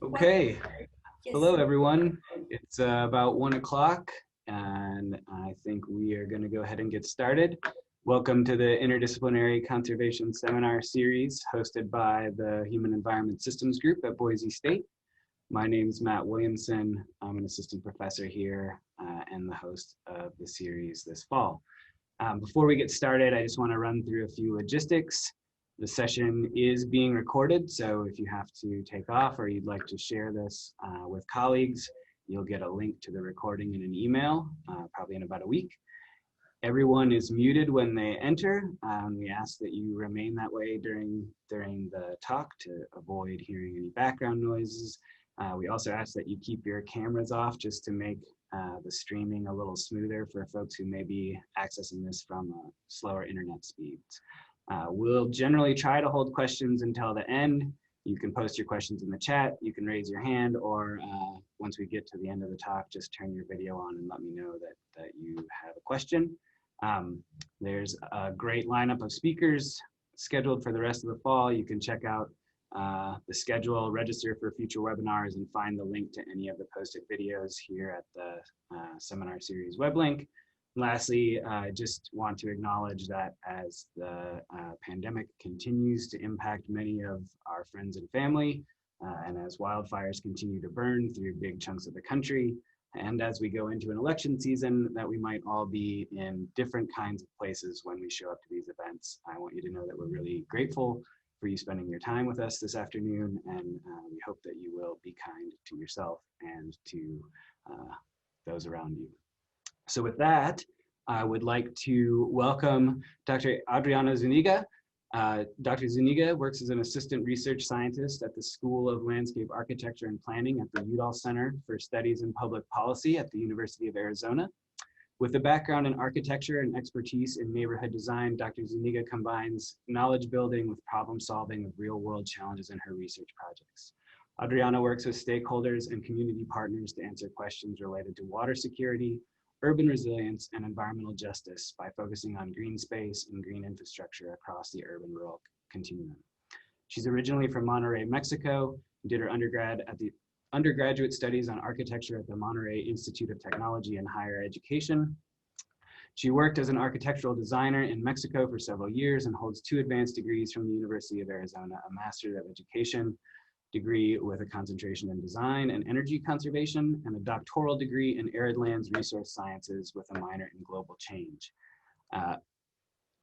Okay, Yes. hello everyone. It's about 1 o'clock and I think we are going to go ahead and get started. Welcome to the Interdisciplinary Conservation Seminar series hosted by the Human Environment Systems Group at Boise State. My name is Matt Williamson. I'm an assistant professor here and the host of the series this fall. Before we get started, I just want to run through a few logistics. The session is being recorded, so if you have to take off or you'd like to share this with colleagues, you'll get a link to the recording in an email, probably in about a week. Everyone is muted when they enter. We ask that you remain that way during the talk to avoid hearing any background noises. We also ask that you keep your cameras off just to make the streaming a little smoother for folks who may be accessing this from slower internet speeds. We'll generally try to hold questions until the end. You can post your questions in the chat, you can raise your hand, or once we get to the end of the talk, just turn your video on and let me know that you have a question. There's a great lineup of speakers scheduled for the rest of the fall. You can check out the schedule, register for future webinars, and find the link to any of the posted videos here at the seminar series web link. Lastly, I just want to acknowledge that as the pandemic continues to impact many of our friends and family, and as wildfires continue to burn through big chunks of the country, and as we go into an election season, that we might all be in different kinds of places when we show up to these events. I want you to know that we're really grateful for you spending your time with us this afternoon, and we hope that you will be kind to yourself and to those around you. So with that, I would like to welcome Dr. Adriano Zuniga. Dr. Zuniga works as an assistant research scientist at the School of Landscape Architecture and Planning at the Udall Center for Studies in Public Policy at the University of Arizona. With a background in architecture and expertise in neighborhood design, Dr. Zuniga combines knowledge building with problem solving of real world challenges in her research projects. Adriana works with stakeholders and community partners to answer questions related to water security, urban resilience, and environmental justice by focusing on green space and green infrastructure across the urban-rural continuum. She's originally from Monterrey, Mexico, and did her undergraduate studies on architecture at the Monterrey Institute of Technology and Higher Education. She worked as an architectural designer in Mexico for several years and holds 2 advanced degrees from the University of Arizona, a Master of Education degree with a concentration in design and energy conservation, and a doctoral degree in arid lands resource sciences with a minor in global change.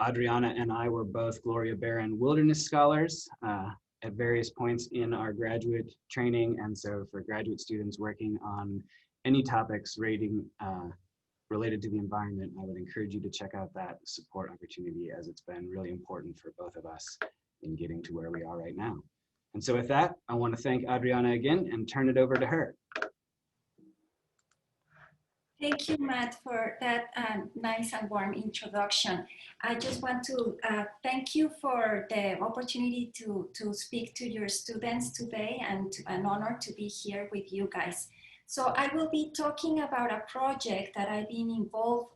Adriana and I were both Gloria Barron Wilderness Scholars at various points in our graduate training, and so for graduate students working on any topics related to the environment, I would encourage you to check out that support opportunity, as it's been really important for both of us in getting to where we are right now. And so with that, I want to thank Adriana again and turn it over to her. Thank you, Matt, for that nice and warm introduction. I just want to thank you for the opportunity to speak to your students today, and an honor to be here with you guys. So I will be talking about a project that I've been involved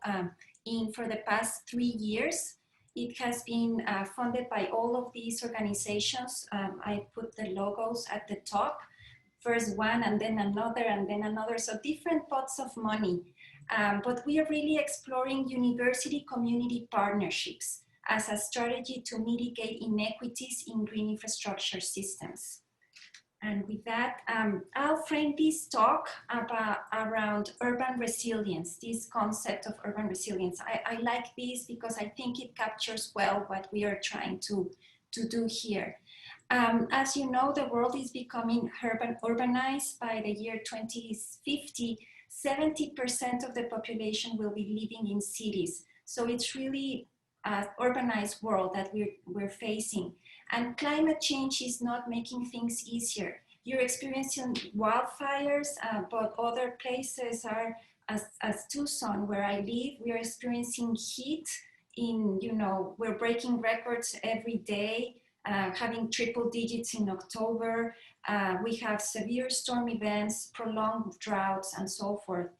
in for the past 3 years. It has been funded by all of these organizations. I put the logos at the top, first one and then another and then another, so different pots of money. But we are really exploring university community partnerships as a strategy to mitigate inequities in green infrastructure systems. And with that, I'll frame this talk around urban resilience, this concept of urban resilience. I like this because I think it captures well what we are trying to do here. As you know, the world is becoming urbanized. By the year 2050, 70% of the population will be living in cities. So it's really an urbanized world that we're facing. And climate change is not making things easier. You're experiencing wildfires, but other places are, as Tucson, where I live, we are experiencing heat we're breaking records every day, having triple digits in October. We have severe storm events, prolonged droughts, and so forth.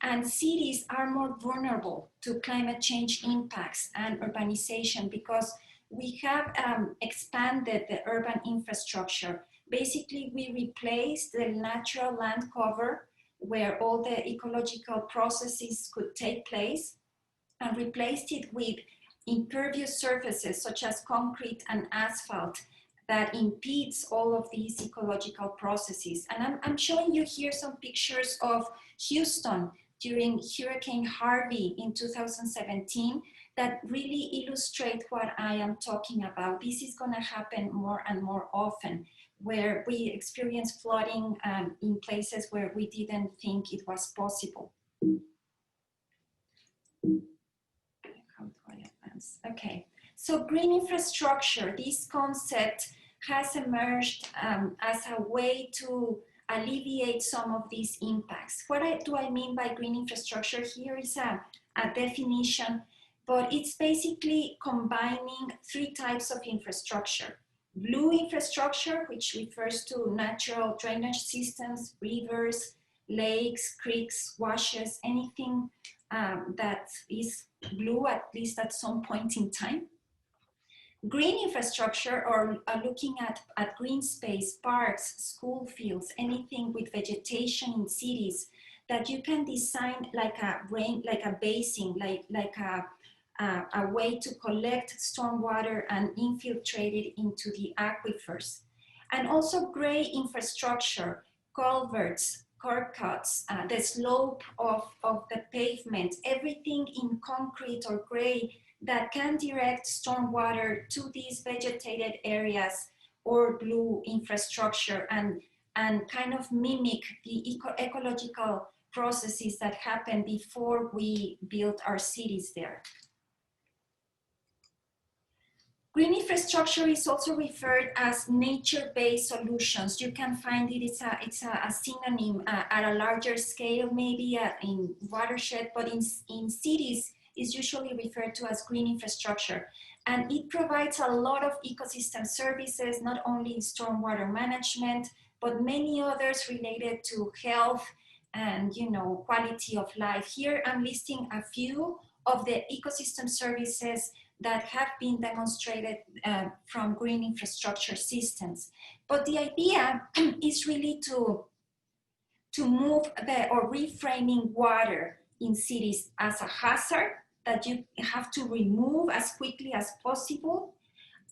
And cities are more vulnerable to climate change impacts and urbanization because we have expanded the urban infrastructure. Basically, we replaced the natural land cover where all the ecological processes could take place and replaced it with impervious surfaces such as concrete and asphalt that impedes all of these ecological processes. And I'm showing you here some pictures of Houston during Hurricane Harvey in 2017 that really illustrate what I am talking about. This is going to happen more and more often, where we experience flooding in places where we didn't think it was possible. How do I advance? Okay, so green infrastructure, this concept has emerged as a way to alleviate some of these impacts. What do I mean by green infrastructure? Here is a definition, but it's basically combining three types of infrastructure. Blue infrastructure, which refers to natural drainage systems, rivers, lakes, creeks, washes, anything that is blue, at least at some point in time. Green infrastructure, or looking at green space, parks, school fields, anything with vegetation in cities that you can design like a basin, like a way to collect stormwater and infiltrate it into the aquifers. And also gray infrastructure, culverts, curb cuts, the slope of the pavement, everything in concrete or gray that can direct stormwater to these vegetated areas or blue infrastructure and kind of mimic the ecological processes that happened before we built our cities there. Green infrastructure is also referred as nature-based solutions. You can find it, it's a synonym at a larger scale, maybe in watershed, but in cities, is usually referred to as green infrastructure. And it provides a lot of ecosystem services, not only stormwater management, but many others related to health and quality of life. Here I'm listing a few of the ecosystem services that have been demonstrated from green infrastructure systems. But the idea is really to move or reframing water in cities as a hazard that you have to remove as quickly as possible,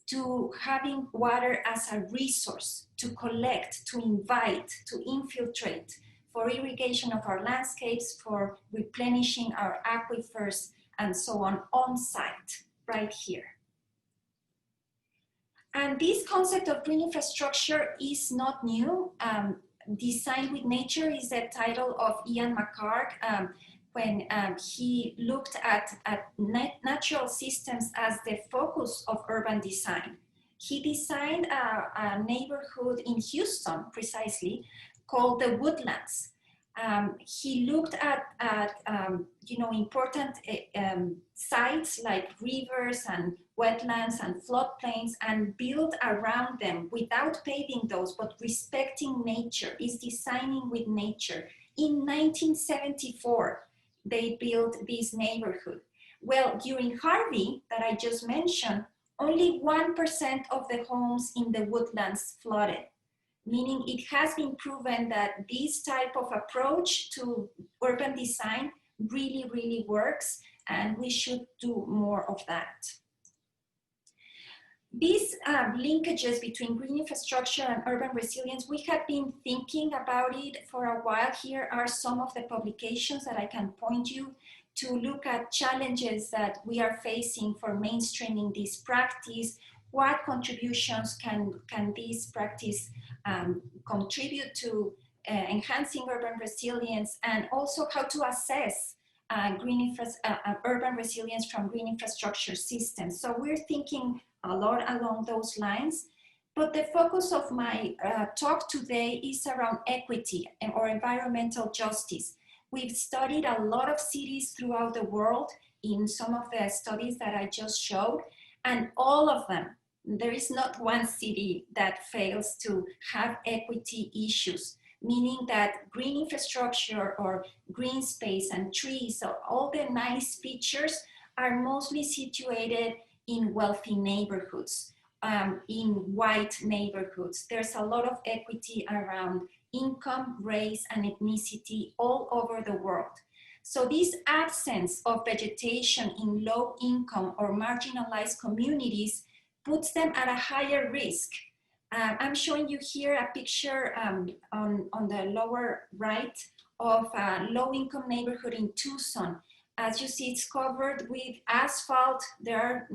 to having water as a resource to collect, to invite, to infiltrate for irrigation of our landscapes, for replenishing our aquifers, and so on site, right here. And this concept of green infrastructure is not new. Design with Nature is the title of Ian McHarg when he looked at natural systems as the focus of urban design. He designed a neighborhood in Houston, precisely, called the Woodlands. He looked at important sites like rivers and wetlands and floodplains and built around them without paving those, but respecting nature, is designing with nature. In 1974, they built this neighborhood. Well, during Harvey, that I just mentioned, only 1% of the homes in the Woodlands flooded, meaning it has been proven that this type of approach to urban design really, really works, and we should do more of that. These linkages between green infrastructure and urban resilience, we have been thinking about it for a while. Here are some of the publications that I can point you to look at challenges that we are facing for mainstreaming this practice. What contributions can this practice contribute to enhancing urban resilience, and also how to assess urban resilience from green infrastructure systems. So we're thinking a lot along those lines, but the focus of my talk today is around equity or environmental justice. We've studied a lot of cities throughout the world in some of the studies that I just showed, and all of them, there is not one city that fails to have equity issues, meaning that green infrastructure or green space and trees, or all the nice features, are mostly situated in wealthy neighborhoods. in white neighborhoods. There's a lot of equity around income, race, and ethnicity all over the world. So this absence of vegetation in low income or marginalized communities puts them at a higher risk. I'm showing you here a picture on the lower right of a low income neighborhood in Tucson. As you see, it's covered with asphalt. There are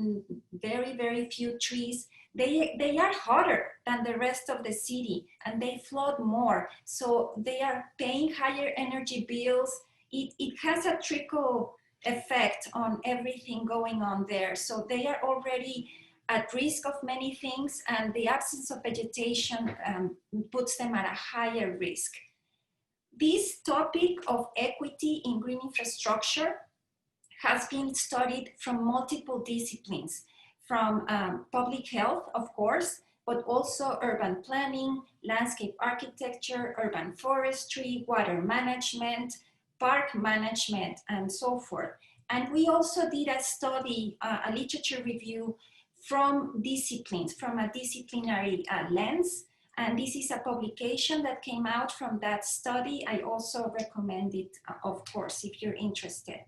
very, very few trees. They are hotter than the rest of the city and they flood more. So they are paying higher energy bills. It has a trickle effect on everything going on there. So they are already at risk of many things, and the absence of vegetation puts them at a higher risk. This topic of equity in green infrastructure has been studied from multiple disciplines, from public health, of course, but also urban planning, landscape architecture, urban forestry, water management, park management, and so forth. And we also did a study, a literature review from disciplines, from a disciplinary lens. And this is a publication that came out from that study. I also recommend it, of course, if you're interested.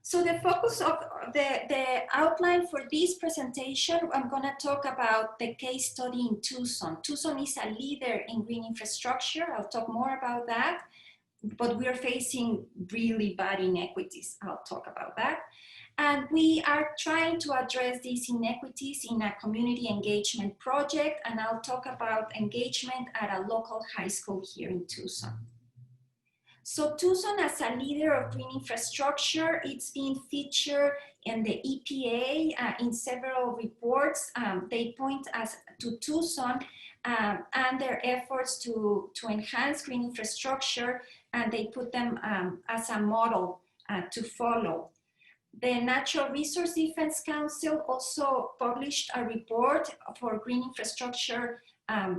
So the focus of the outline for this presentation, I'm going to talk about the case study in Tucson. Tucson is a leader in green infrastructure. I'll talk more about that. But we are facing really bad inequities. I'll talk about that. And we are trying to address these inequities in a community engagement project. And I'll talk about engagement at a local high school here in Tucson. So Tucson, as a leader of green infrastructure, it's been featured in the EPA in several reports. They point us to Tucson and their efforts to enhance green infrastructure, and they put them as a model to follow. The Natural Resource Defense Council also published a report for green infrastructure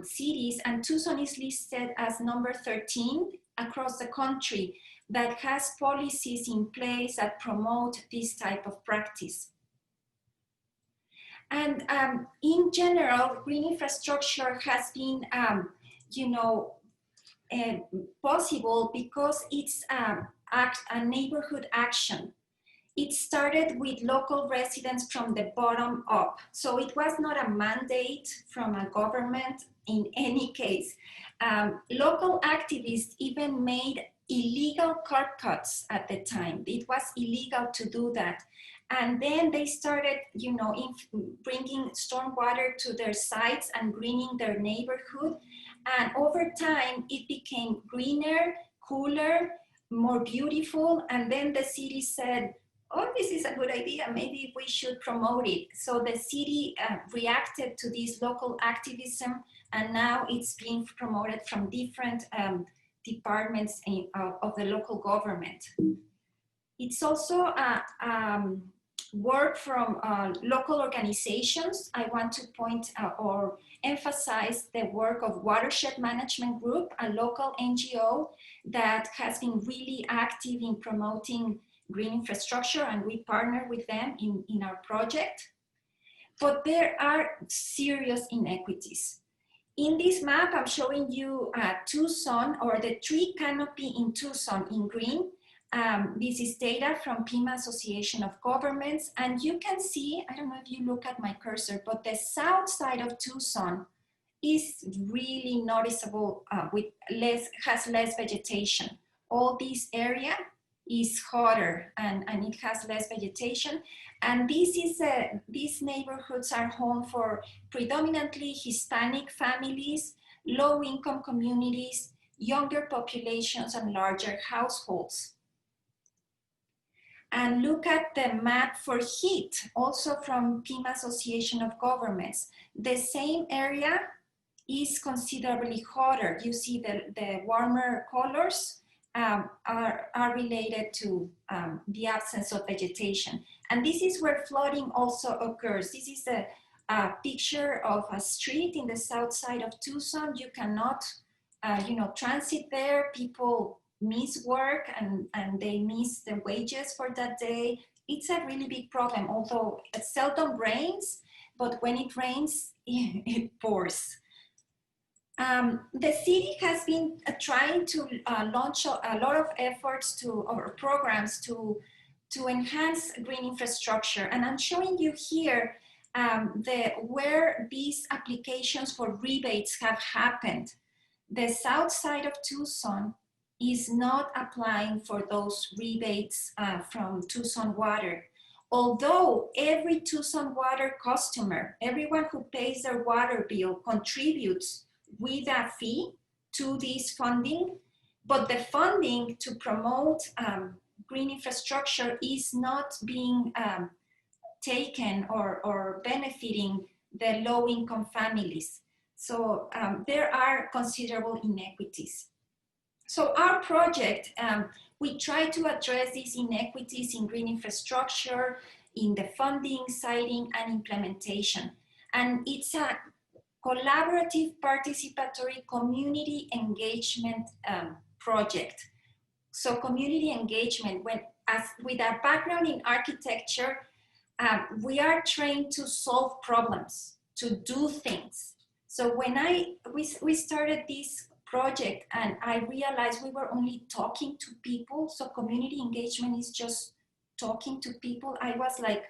cities, and Tucson is listed as number 13 across the country that has policies in place that promote this type of practice. And in general, green infrastructure has been, possible because it's a neighborhood action. It started with local residents from the bottom up. So it was not a mandate from a government in any case. Local activists even made illegal curb cuts at the time. It was illegal to do that. And then they started, bringing stormwater to their sites and greening their neighborhood. And over time, it became greener, cooler, more beautiful. And then the city said, oh, this is a good idea, maybe we should promote it. So the city reacted to this local activism, and now it's being promoted from different departments of the local government. It's also work from local organizations. I want to point or emphasize the work of Watershed Management Group, a local NGO that has been really active in promoting green infrastructure, and we partner with them in our project. But there are serious inequities. In this map, I'm showing you Tucson, or the tree canopy in Tucson in green. This is data from Pima Association of Governments, and you can see, I don't know if you look at my cursor, but the south side of Tucson is really noticeable has less vegetation. All this area is hotter and it has less vegetation. And these neighborhoods are home for predominantly Hispanic families, low-income communities, younger populations, and larger households. And look at the map for heat, also from Pima Association of Governments. The same area is considerably hotter. You see the warmer colors are related to the absence of vegetation. And this is where flooding also occurs. This is a picture of a street in the south side of Tucson. You cannot, transit there. People miss work and they miss the wages for that day. It's a really big problem. Although it seldom rains, but when it rains, it pours. The city has been trying to launch a lot of efforts or programs to enhance green infrastructure. And I'm showing you here where these applications for rebates have happened. The south side of Tucson is not applying for those rebates from Tucson Water. Although every Tucson Water customer, everyone who pays their water bill contributes with a fee to this funding, but the funding to promote green infrastructure is not being taken or benefiting the low-income families. So there are considerable inequities. So our project, we try to address these inequities in green infrastructure, in the funding, siting, and implementation. And it's a collaborative, participatory community engagement project. So community engagement, with our background in architecture, we are trained to solve problems, to do things. So when we started this project and I realized we were only talking to people, so community engagement is just talking to people, I was like,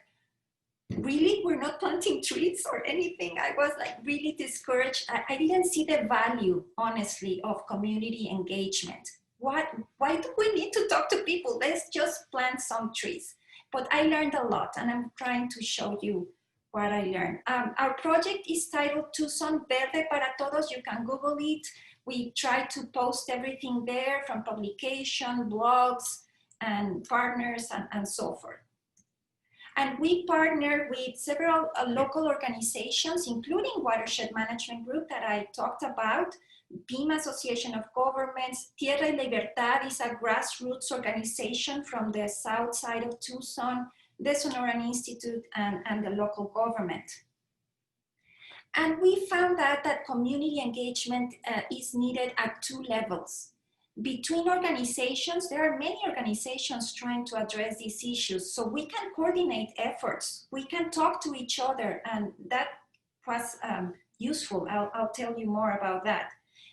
really, we're not planting trees or anything? I was like really discouraged. I didn't see the value, honestly, of community engagement. Why do we need to talk to people? Let's just plant some trees. But I learned a lot, and I'm trying to show you what I learned. Our project is titled Tucson Verde para Todos. You can Google it. We try to post everything there, from publication, blogs, and partners, and so forth. And we partner with several local organizations, including Watershed Management Group that I talked about, BIM Association of Governments, Tierra y Libertad is a grassroots organization from the south side of Tucson, the Sonoran Institute, and the local government. And we found out that community engagement is needed at two levels. Between organizations, there are many organizations trying to address these issues, so we can coordinate efforts. We can talk to each other, and that was useful. I'll tell you more about that.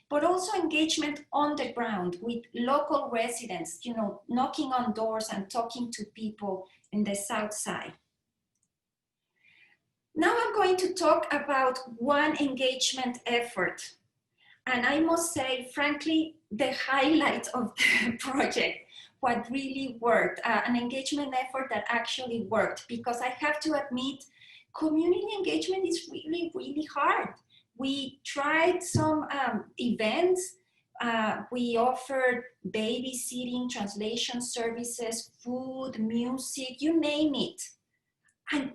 But also engagement on the ground with local residents, you know, knocking on doors and talking to people in the south side. Now I'm going to talk about one engagement effort. And I must say, frankly, the highlight of the project, what really worked, an engagement effort that actually worked, because I have to admit, community engagement is really, really hard. We tried some events. We offered babysitting, translation services, food, music, you name it. And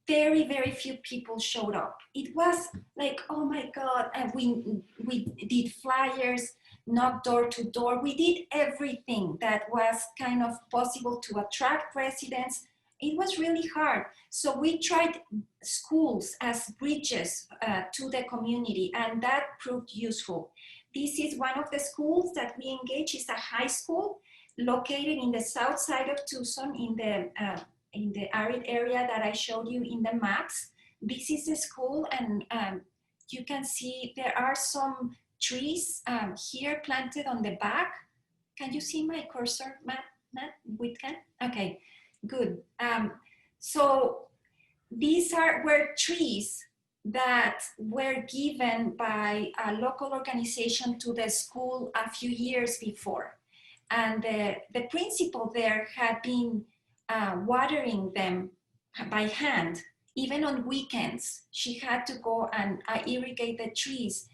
very, very few people showed up. It was like, oh my God, and we did flyers, knocked door to door. We did everything that was kind of possible to attract residents. It was really hard. So we tried schools as bridges to the community, and that proved useful. This is one of the schools that we engaged. It's a high school located in the south side of Tucson in the arid area that I showed you in the maps. This is the school, and you can see there are some trees here planted on the back. Can you see my cursor, Matt Whitcan? Okay, good. So these were trees that were given by a local organization to the school a few years before. And the principal there had been watering them by hand. Even on weekends, she had to go and irrigate the trees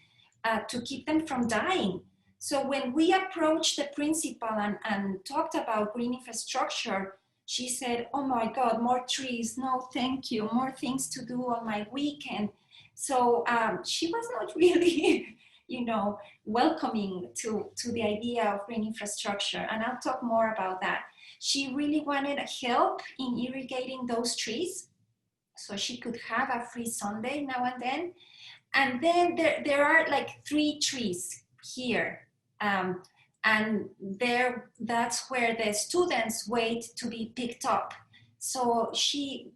to keep them from dying. So when we approached the principal and talked about green infrastructure, she said, oh my God, more trees, no thank you, more things to do on my weekend. So she was not really, you know, welcoming to the idea of green infrastructure. And I'll talk more about that. She really wanted help in irrigating those trees so she could have a free Sunday now and then. And then there are like 3 trees here. And that's where the students wait to be picked up. So she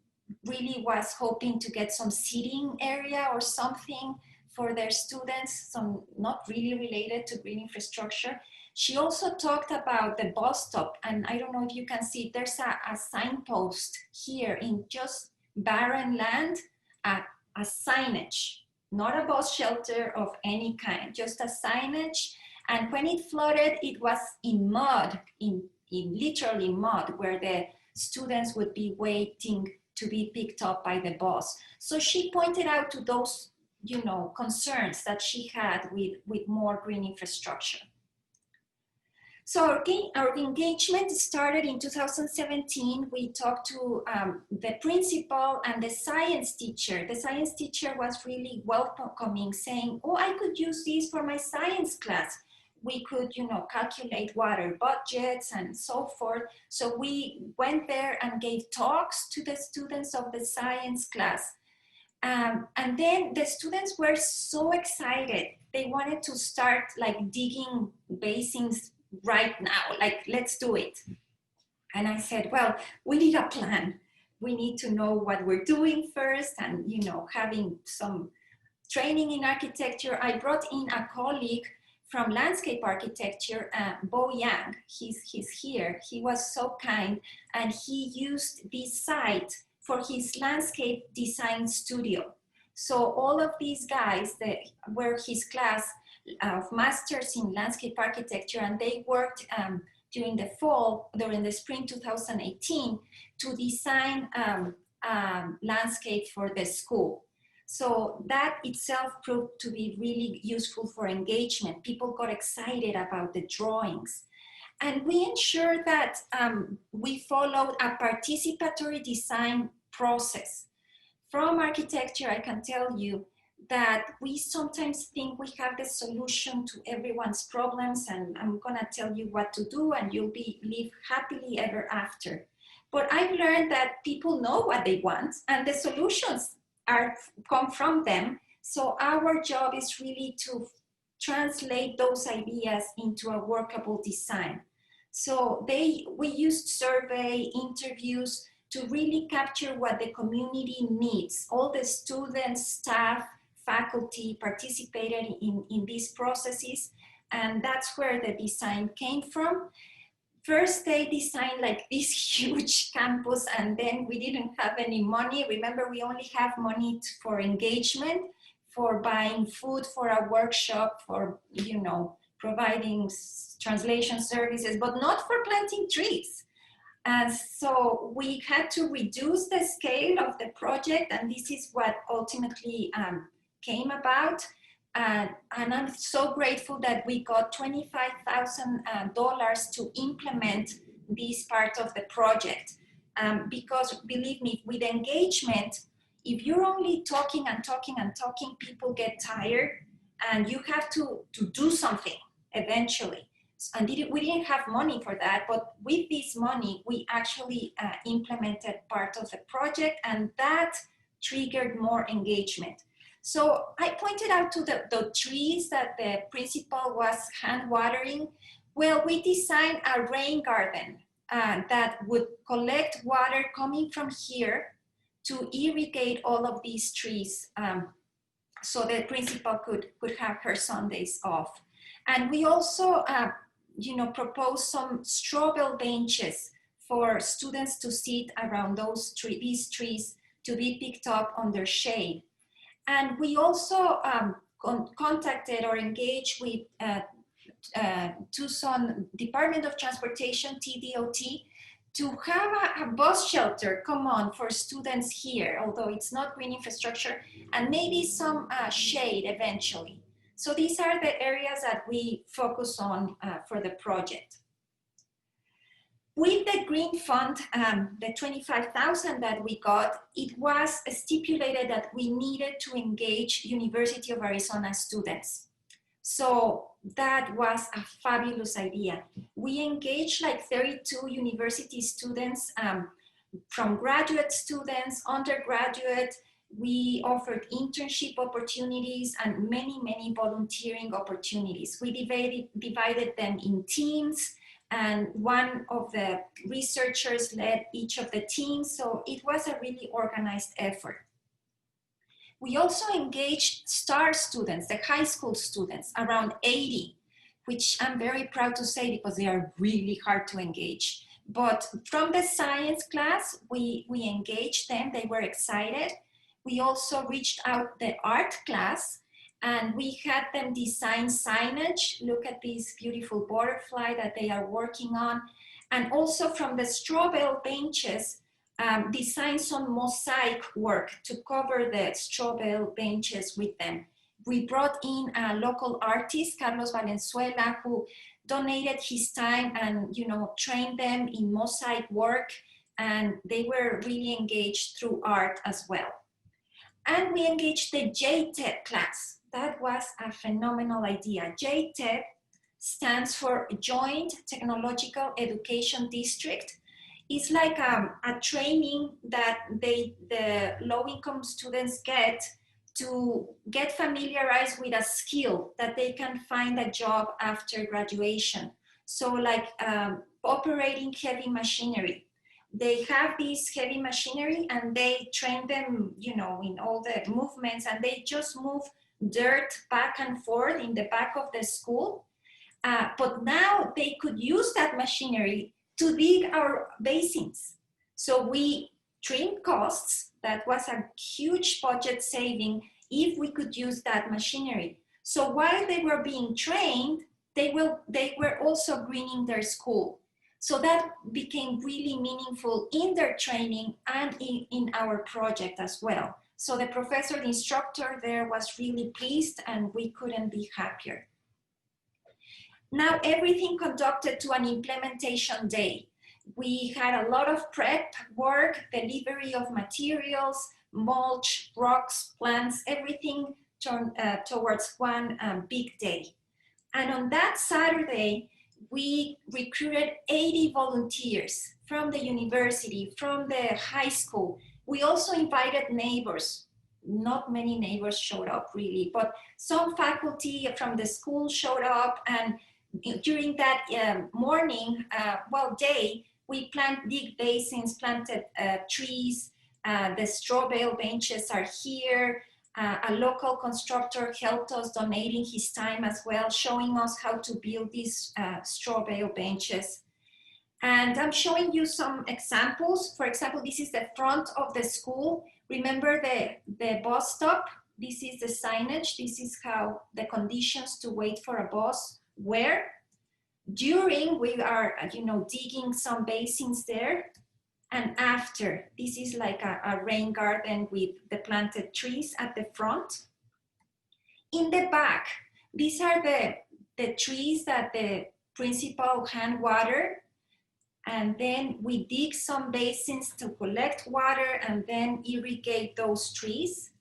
really was hoping to get some seating area or something for their students, some not really related to green infrastructure. She also talked about the bus stop, and I don't know if you can see, there's a signpost here in just barren land, a signage, not a bus shelter of any kind, just a signage. And when it flooded, it was in mud, in literally mud, where the students would be waiting to be picked up by the bus. So she pointed out to those, you know, concerns that she had with more green infrastructure. So our engagement started in 2017. We talked to the principal and the science teacher. The science teacher was really welcoming, saying, oh, I could use this for my science class. We could, you know, calculate water budgets and so forth. So we went there and gave talks to the students of the science class. And then the students were so excited. They wanted to start like digging basins right now, like, let's do it. And I said, well, we need a plan. We need to know what we're doing first, and, you know, having some training in architecture. I brought in a colleague from landscape architecture, Bo Yang. He's here. He was so kind, and he used this site for his landscape design studio. So all of these guys that were his class of masters in landscape architecture, and they worked during the spring 2018 to design landscape for the school. So that itself proved to be really useful for engagement. People got excited about the drawings. And we ensured that we followed a participatory design process. From architecture, I can tell you that we sometimes think we have the solution to everyone's problems, and I'm gonna tell you what to do and you'll live happily ever after. But I've learned that people know what they want and the solutions come from them. So our job is really to translate those ideas into a workable design. So we used survey interviews to really capture what the community needs. All the students, staff, faculty participated in these processes, and that's where the design came from. First, they designed like this huge campus, and then we didn't have any money. Remember, we only have money for engagement, for buying food for a workshop, for, you know, providing translation services, but not for planting trees. And so we had to reduce the scale of the project, and this is what ultimately came about. And I'm so grateful that we got $25,000 to implement this part of the project. Because believe me, with engagement, if you're only talking and talking and talking, people get tired, and you have to do something eventually. And we didn't have money for that, but with this money, we actually implemented part of the project, and that triggered more engagement. So I pointed out to the trees that the principal was hand watering. Well, we designed a rain garden that would collect water coming from here to irrigate all of these trees, so the principal could have her Sundays off. And we also you know, proposed some straw bale benches for students to sit around these trees to be picked up under shade. And we also contacted or engaged with Tucson Department of Transportation, TDOT, to have a bus shelter, come on, for students here, although it's not green infrastructure, and maybe some shade eventually. So these are the areas that we focus on for the project. With the Green Fund, the $25,000 that we got, it was stipulated that we needed to engage University of Arizona students. So that was a fabulous idea. We engaged like 32 university students, from graduate students, undergraduate. We offered internship opportunities and many, many volunteering opportunities. We divided them in teams. and one of the researchers led each of the teams. So it was a really organized effort. We also engaged STAR students, the high school students, around 80, which I'm very proud to say because they are really hard to engage. But from the science class, we engaged them, they were excited. We also reached out the art class and we had them design signage. Look at this beautiful butterfly that they are working on. And also from the straw bale benches, design some mosaic work to cover the straw bale benches with them. We brought in a local artist, Carlos Valenzuela, who donated his time and trained them in mosaic work, and they were really engaged through art as well. And we engaged the JTED class. That was a phenomenal idea. JTED stands for Joint Technological Education District. It's like a training that the low-income students get to get familiarized with a skill that they can find a job after graduation. So like operating heavy machinery. They have this heavy machinery and they train them, in all the movements, and they just move dirt back and forth in the back of the school. But now they could use that machinery to dig our basins. So we trimmed costs. That was a huge budget saving if we could use that machinery. So while they were being trained, they were also greening their school. So that became really meaningful in their training and in our project as well. So the professor, the instructor there was really pleased, and we couldn't be happier. Now everything conducted to an implementation day. We had a lot of prep work, delivery of materials, mulch, rocks, plants, everything turned towards one big day. And on that Saturday, we recruited 80 volunteers from the university, from the high school. We also invited neighbors. Not many neighbors showed up really, but some faculty from the school showed up, and during that day, we dig basins, planted trees. The straw bale benches are here. A local constructor helped us, donating his time as well, showing us how to build these straw bale benches. And I'm showing you some examples. For example, this is the front of the school. Remember the bus stop? This is the signage. This is how the conditions to wait for a bus were. During, we are, digging some basins there. And after, this is like a rain garden with the planted trees at the front. In the back, these are the trees that the principal hand watered. And then we dig some basins to collect water and then irrigate those trees.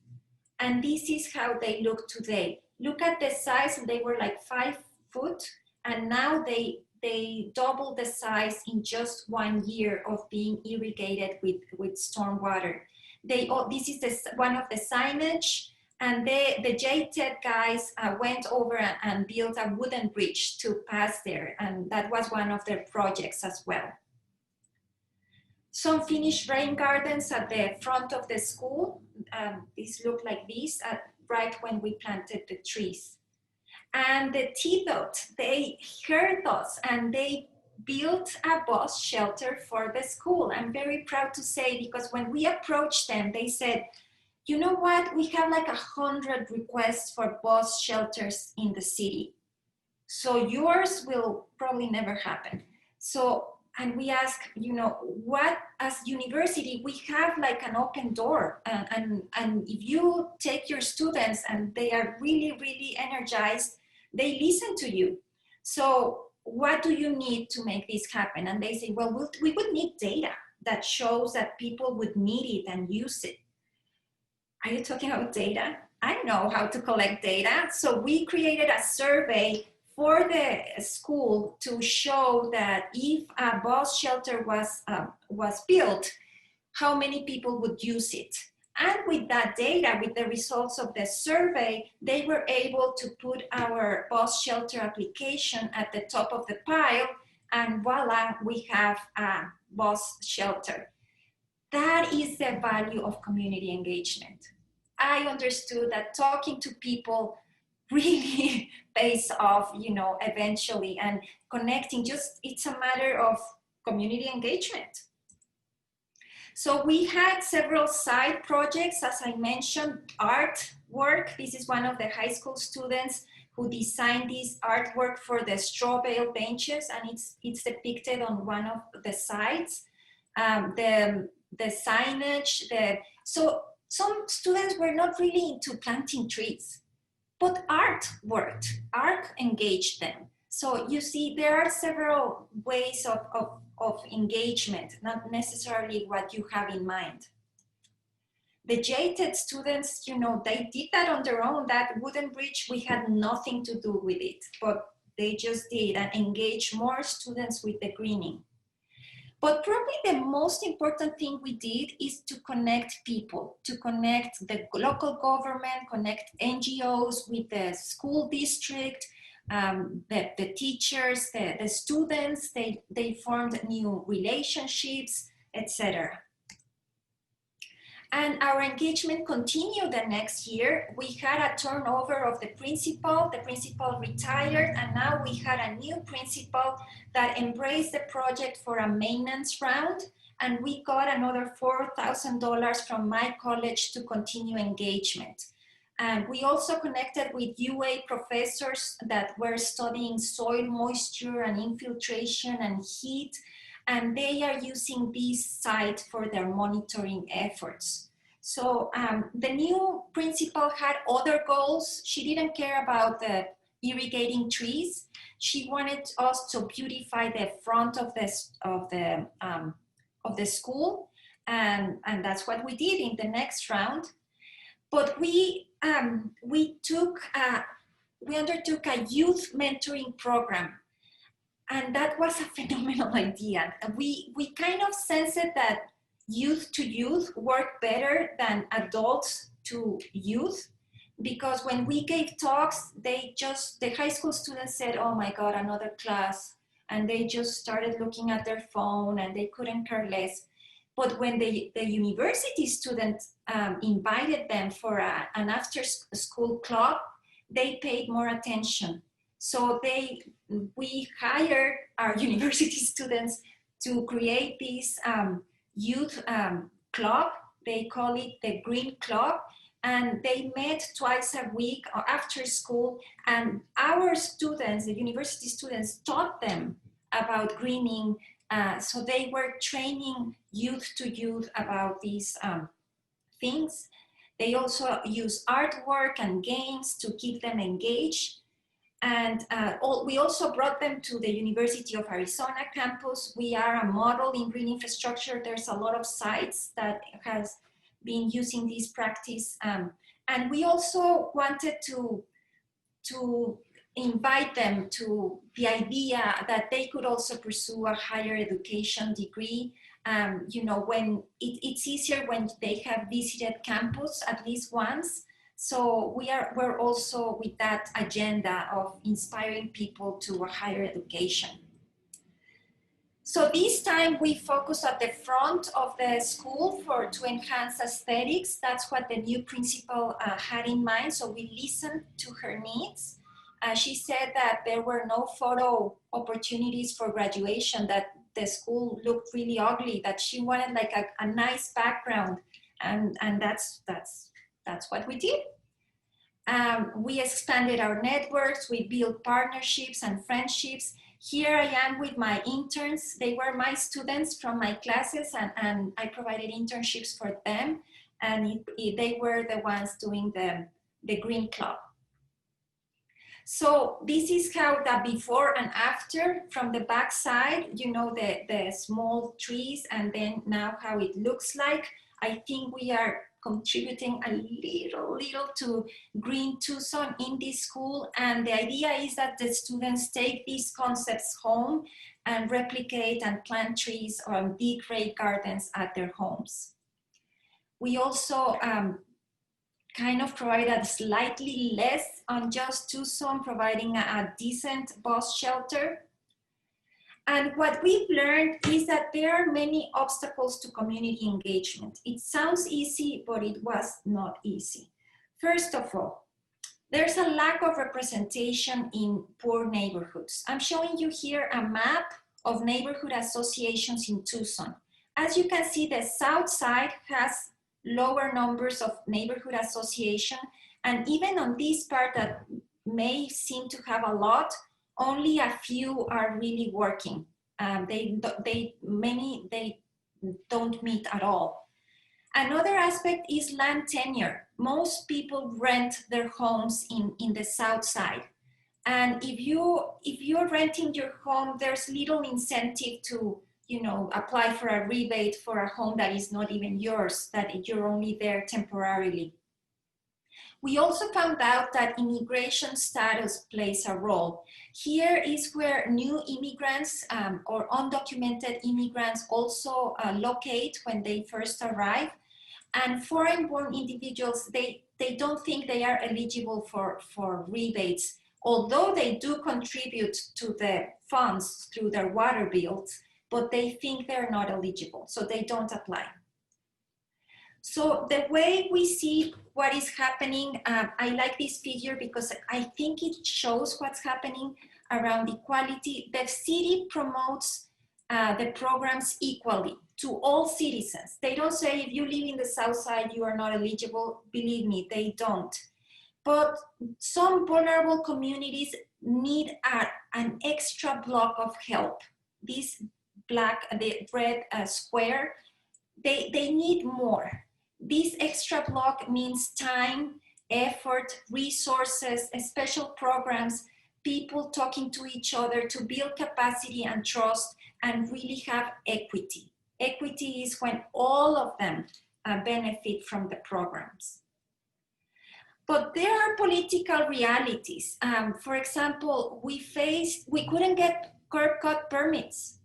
And this is how they look today. Look at the size, they were like 5 foot, and now they doubled the size in just 1 year of being irrigated with storm water. This is one of the signage, and the JTED guys went over and built a wooden bridge to pass there, and that was one of their projects as well. Some finished rain gardens at the front of the school. These look like this, right when we planted the trees. And the TDOT, they heard us and they built a bus shelter for the school. I'm very proud to say, because when we approached them, they said, you know what, we have like 100 requests for bus shelters in the city. So yours will probably never happen. So, and we ask, what, as university, we have like an open door. And if you take your students and they are really, really energized, they listen to you. So what do you need to make this happen? And they say, well, we would need data that shows that people would need it and use it. Are you talking about data? I know how to collect data. So we created a survey for the school to show that if a bus shelter was built, how many people would use it. And with that data, with the results of the survey, they were able to put our bus shelter application at the top of the pile and voila, we have a bus shelter. That is the value of community engagement. I understood that talking to people really pays off, you know, eventually, and connecting, just it's a matter of community engagement. So we had several side projects, as I mentioned, artwork. This is one of the high school students who designed this artwork for the straw bale benches, and it's depicted on one of the sides. The signage, so some students were not really into planting trees, but art worked, art engaged them. So you see, there are several ways of engagement, not necessarily what you have in mind. The JTED students, you know, they did that on their own. That wooden bridge, we had nothing to do with it, but they just did and engaged more students with the greening. But probably the most important thing we did is to connect people, to connect the local government, connect NGOs with the school district, the teachers, the students. They formed new relationships, etc. And our engagement continued the next year. We had a turnover of the principal retired, and now we had a new principal that embraced the project for a maintenance round, and we got another $4,000 from my college to continue engagement. And we also connected with UA professors that were studying soil moisture and infiltration and heat, and they are using this site for their monitoring efforts. So the new principal had other goals. She didn't care about the irrigating trees. She wanted us to beautify the front of the school, and that's what we did in the next round. But we undertook a youth mentoring program. And that was a phenomenal idea. We kind of sensed that youth to youth work better than adults to youth, because when we gave talks, the high school students said, oh my God, another class. And they just started looking at their phone and they couldn't care less. But when the university students invited them for an after school club, they paid more attention. So we hired our university students to create this youth club. They call it the Green Club, and they met twice a week after school, and our students, the university students, taught them about greening. So they were training youth to youth about these things. They also use artwork and games to keep them engaged. And we also brought them to the University of Arizona campus. We are a model in green infrastructure. There's a lot of sites that has been using this practice. And we also wanted to invite them to the idea that they could also pursue a higher education degree. You know, when it's easier when they have visited campus at least once. So we're also with that agenda of inspiring people to a higher education. So this time we focus at the front of the school to enhance aesthetics. That's what the new principal had in mind. So we listened to her needs. She said that there were no photo opportunities for graduation, that the school looked really ugly, that she wanted like a nice background. And that's what we did. We expanded our networks, we built partnerships and friendships. Here I am with my interns. They were my students from my classes, and I provided internships for them. And they were the ones doing the Green Club. So this is how the before and after from the back side, you know, the small trees, and then now how it looks like. I think we are contributing a little to Green Tucson in this school. And the idea is that the students take these concepts home and replicate and plant trees or big rain gardens at their homes. We also kind of provided slightly less on just Tucson, providing a decent bus shelter. And what we've learned is that there are many obstacles to community engagement. It sounds easy, but it was not easy. First of all, there's a lack of representation in poor neighborhoods. I'm showing you here a map of neighborhood associations in Tucson. As you can see, the south side has lower numbers of neighborhood association, and even on this part that may seem to have a lot, only a few are really working. Many don't meet at all. Another aspect is land tenure. Most people rent their homes in the south side. And if you're renting your home, there's little incentive to, apply for a rebate for a home that is not even yours, that you're only there temporarily. We also found out that immigration status plays a role. Here is where new immigrants or undocumented immigrants also locate when they first arrive. And foreign-born individuals, they don't think they are eligible for rebates, although they do contribute to the funds through their water bills, but they think they're not eligible, so they don't apply. So the way we see what is happening, I like this figure because I think it shows what's happening around equality. The city promotes the programs equally to all citizens. They don't say if you live in the south side, you are not eligible. Believe me, they don't. But some vulnerable communities need an extra block of help. This the red square, they need more. This extra block means time, effort, resources, special programs, people talking to each other to build capacity and trust and really have equity. Equity is when all of them benefit from the programs. But there are political realities. For example, we couldn't get curb cut permits.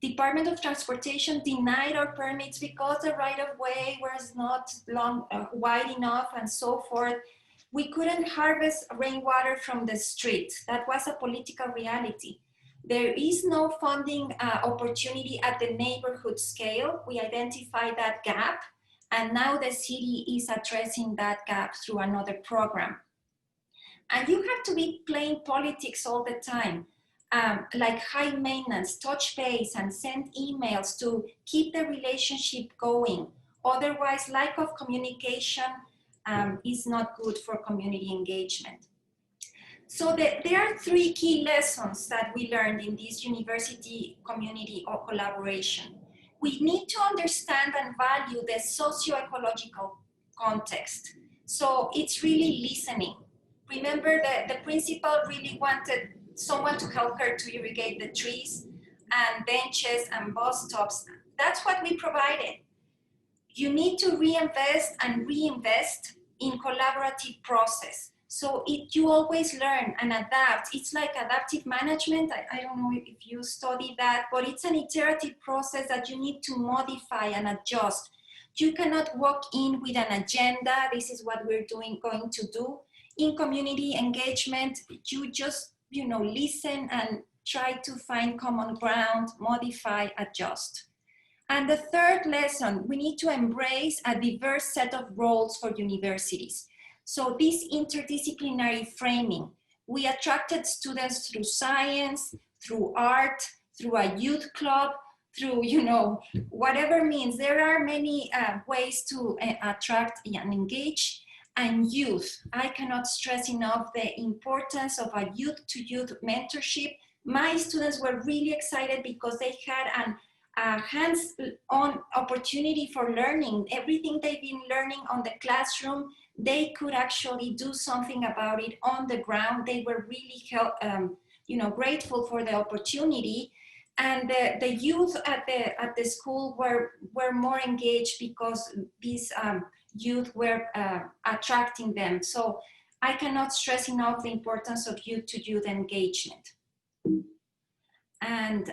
Department of Transportation denied our permits because the right-of-way was not wide enough and so forth. We couldn't harvest rainwater from the street. That was a political reality. There is no funding opportunity at the neighborhood scale. We identified that gap, and now the city is addressing that gap through another program. And you have to be playing politics all the time. Like high maintenance, touch base, and send emails to keep the relationship going. Otherwise, lack of communication is not good for community engagement. So there are three key lessons that we learned in this university community or collaboration. We need to understand and value the socio-ecological context. So it's really listening. Remember that the principal really wanted someone to help her to irrigate the trees and benches and bus stops. That's what we provided. You need to reinvest in collaborative process. So you always learn and adapt. It's like adaptive management. I don't know if you study that, but it's an iterative process that you need to modify and adjust. You cannot walk in with an agenda. This is what we're going to do. In community engagement, you just listen and try to find common ground, modify, adjust. And the third lesson, we need to embrace a diverse set of roles for universities. So this interdisciplinary framing, we attracted students through science, through art, through a youth club, through, whatever means. There are many ways to attract and engage. And youth, I cannot stress enough the importance of a youth-to-youth mentorship. My students were really excited because they had a hands-on opportunity for learning. Everything they've been learning on the classroom, they could actually do something about it on the ground. They were really grateful for the opportunity. And the youth at the school were more engaged because these youth were attracting them. So I cannot stress enough the importance of youth-to-youth engagement. And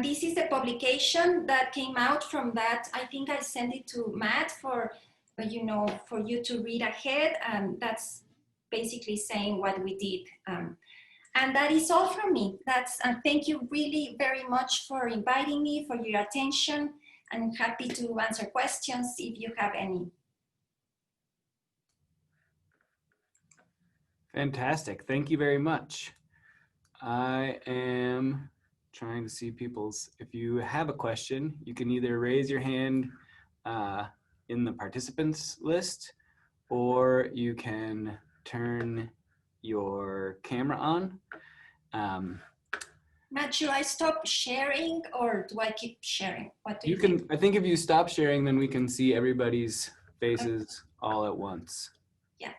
this is the publication that came out from that. I think I sent it to Matt for you to read ahead. And that's basically saying what we did. And that is all from me. That's thank you really very much for inviting me, for your attention. I'm happy to answer questions if you have any. Fantastic. Thank you very much. I am trying to see people's, if you have a question, you can either raise your hand in the participants list, or you can turn your camera on. Matt, should I stop sharing or do I keep sharing? What do you can, think? I think if you stop sharing, then we can see everybody's faces all at once. Yeah.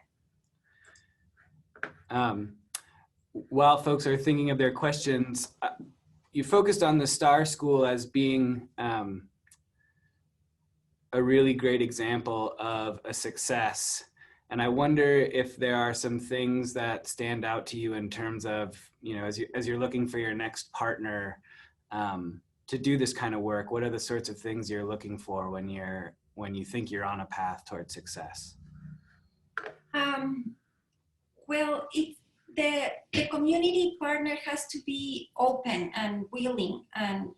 While folks are thinking of their questions, you focused on the STAR School as being a really great example of a success. And I wonder if there are some things that stand out to you in terms of, you know, as you're looking for your next partner to do this kind of work, what are the sorts of things you're looking for when you think you're on a path towards success? Well, the community partner has to be open and willing, and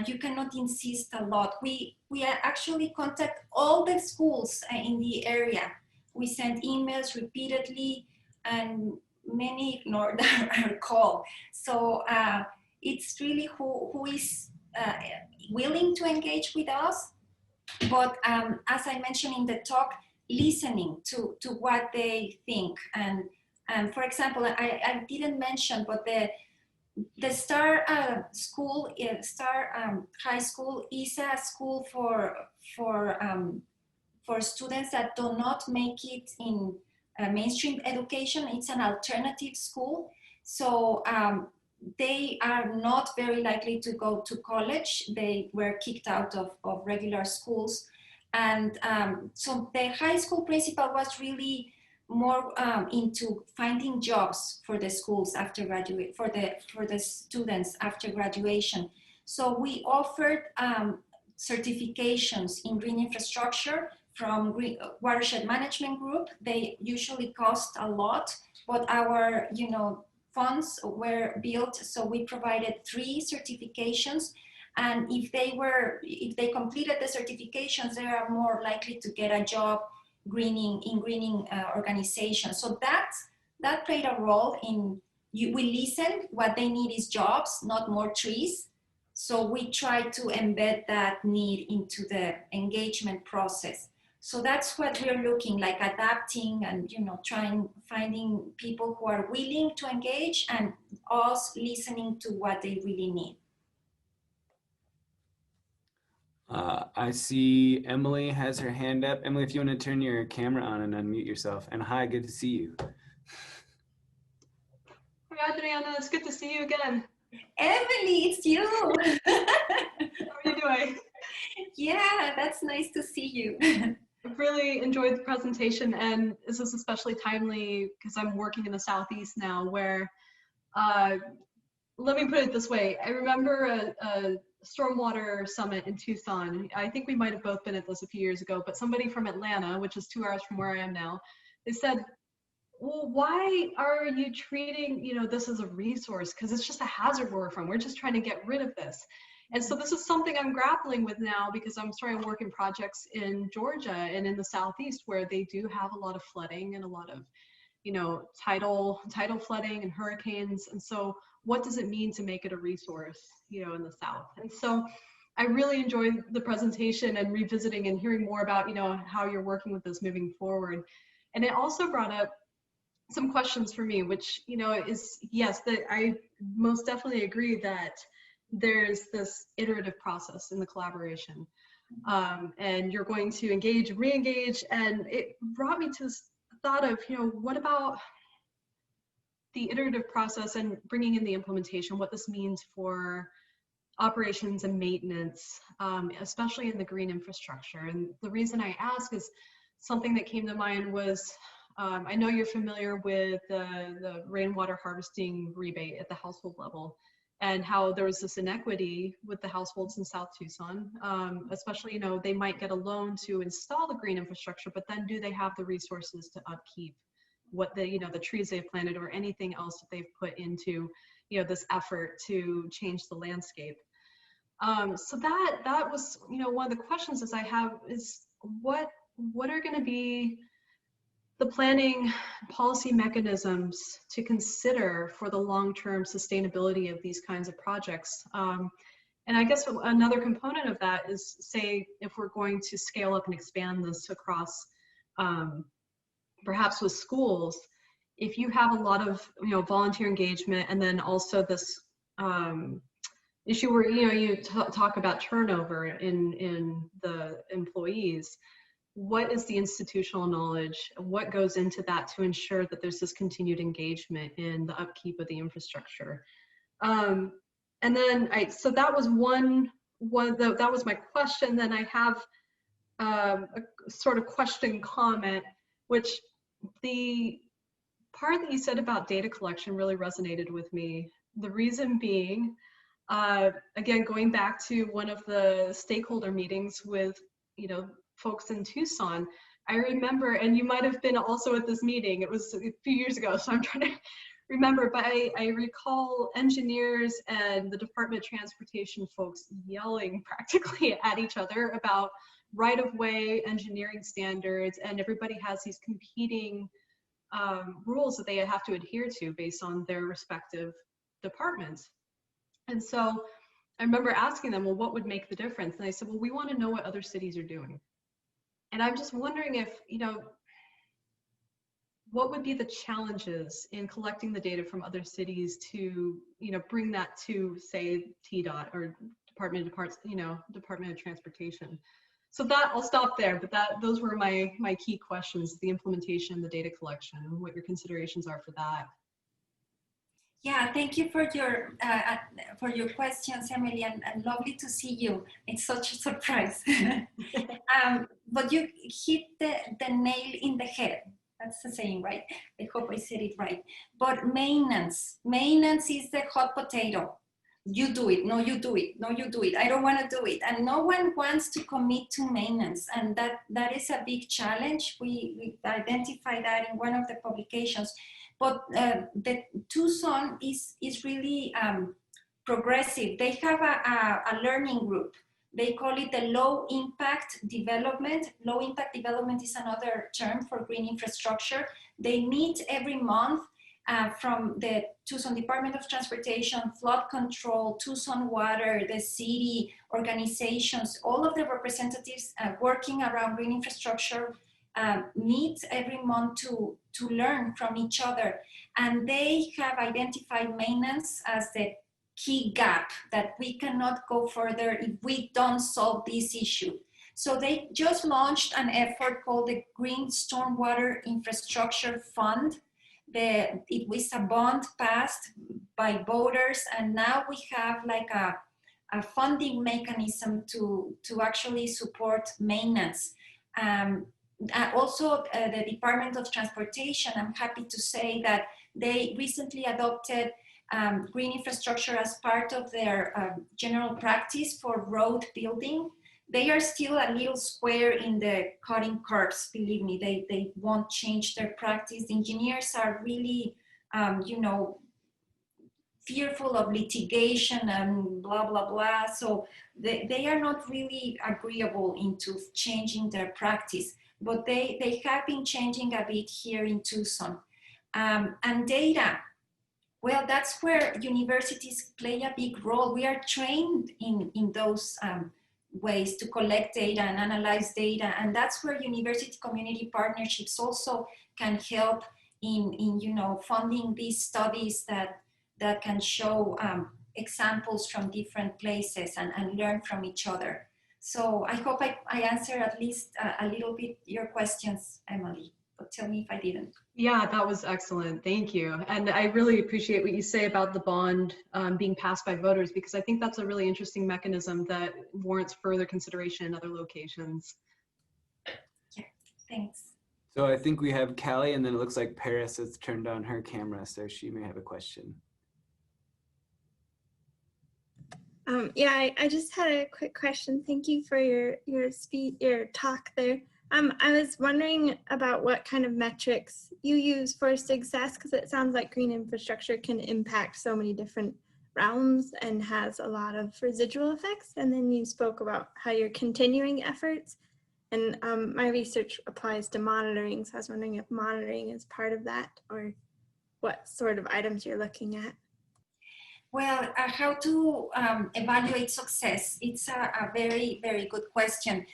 you cannot insist a lot. We actually contact all the schools in the area. We send emails repeatedly, and many ignored our call. So it's really who is willing to engage with us. But as I mentioned in the talk, listening to what they think. And for example, I didn't mention, but the STAR school, STAR High School is a school for students that do not make it in mainstream education. It's an alternative school. So they are not very likely to go to college. They were kicked out of regular schools. And so the high school principal was really more into finding jobs for the schools after graduate, for the students after graduation. So we offered certifications in green infrastructure from Watershed Management Group. They usually cost a lot, but our funds were built, so we provided 3 certifications. And if they completed the certifications, they are more likely to get a job greening organizations. So that played a role in we listened. What they need is jobs, not more trees. So we try to embed that need into the engagement process. So that's what we're looking like, adapting and finding people who are willing to engage and us listening to what they really need. I see Emily has her hand up. Emily, if you want to turn your camera on and unmute yourself. And hi, good to see you. Hi, Adriana, it's good to see you again. Emily, it's you. How are you doing? Yeah, that's nice to see you. I've really enjoyed the presentation, and this is especially timely because I'm working in the Southeast now where, let me put it this way, I remember a stormwater summit in Tucson. I think we might have both been at this a few years ago, but somebody from Atlanta, which is 2 hours from where I am now, they said, well, why are you treating this as a resource? Because it's just a hazard we're from. We're just trying to get rid of this. And so this is something I'm grappling with now because I'm starting to work in projects in Georgia and in the Southeast where they do have a lot of flooding and a lot of, tidal flooding and hurricanes. And so what does it mean to make it a resource, in the South? And so I really enjoyed the presentation and revisiting and hearing more about, how you're working with this moving forward. And it also brought up some questions for me, which, is, yes, that I most definitely agree that there's this iterative process in the collaboration. And you're going to engage, re-engage, and it brought me to this thought of, what about the iterative process and bringing in the implementation, what this means for operations and maintenance, especially in the green infrastructure. And the reason I ask is something that came to mind was, I know you're familiar with the rainwater harvesting rebate at the household level and how there was this inequity with the households in South Tucson, especially, they might get a loan to install the green infrastructure, but then do they have the resources to upkeep what the, the trees they've planted or anything else that they've put into, this effort to change the landscape. So that was, one of the questions as I have is what are going to be the planning policy mechanisms to consider for the long-term sustainability of these kinds of projects. And I guess another component of that is, say, if we're going to scale up and expand this across, perhaps with schools, if you have a lot of, volunteer engagement, and then also this issue where, you talk about turnover in the employees, what is the institutional knowledge? What goes into that to ensure that there's this continued engagement in the upkeep of the infrastructure? And then so that was that was my question. Then I have a sort of question comment, which the part that you said about data collection really resonated with me. The reason being, again, going back to one of the stakeholder meetings with, folks in Tucson, I remember, and you might have been also at this meeting, it was a few years ago, so I'm trying to remember, but I recall engineers and the Department of Transportation folks yelling practically at each other about right-of-way engineering standards, and everybody has these competing rules that they have to adhere to based on their respective departments. And so I remember asking them, well, what would make the difference? And they said, well, we want to know what other cities are doing. And I'm just wondering if, what would be the challenges in collecting the data from other cities to, bring that to, say, TDOT or Department of Transportation. So that, I'll stop there, but those were my key questions: the implementation, the data collection, and what your considerations are for that. Yeah, thank you for your questions, Emily, and lovely to see you. It's such a surprise. But you hit the nail in the head. That's the saying, right? I hope I said it right. But maintenance is the hot potato. You do it, no, you do it, no, you do it. I don't want to do it. And no one wants to commit to maintenance. And that is a big challenge. We identified that in one of the publications. But the Tucson is really progressive. They have a learning group. They call it the low impact development. Low impact development is another term for green infrastructure. They meet every month from the Tucson Department of Transportation, flood control, Tucson Water, the city, organizations, all of the representatives working around green infrastructure meet every month to learn from each other. And they have identified maintenance as the key gap, that we cannot go further if we don't solve this issue. So they just launched an effort called the Green Stormwater Infrastructure Fund. It was a bond passed by voters, and now we have like a funding mechanism to actually support maintenance. Also, the Department of Transportation, I'm happy to say that they recently adopted green infrastructure as part of their general practice for road building. They are still a little square in the cutting curbs, believe me, they won't change their practice. The engineers are really, fearful of litigation and blah, blah, blah. So they are not really agreeable into changing their practice, but they have been changing a bit here in Tucson. And data, well, that's where universities play a big role. We are trained in those ways to collect data and analyze data, and that's where university community partnerships also can help in funding these studies that can show examples from different places and learn from each other. So I hope I answered at least a little bit your questions, Emily, but tell me if I didn't. Yeah, that was excellent. Thank you. And I really appreciate what you say about the bond being passed by voters, because I think that's a really interesting mechanism that warrants further consideration in other locations. Yeah, thanks. So I think we have Callie, and then it looks like Paris has turned on her camera, so she may have a question. Yeah, I just had a quick question. Thank you for your talk there. I was wondering about what kind of metrics you use for success, because it sounds like green infrastructure can impact so many different realms and has a lot of residual effects. And then you spoke about how you're continuing efforts. And my research applies to monitoring. So I was wondering if monitoring is part of that, or what sort of items you're looking at. Well, how to evaluate success? It's a very, very good question.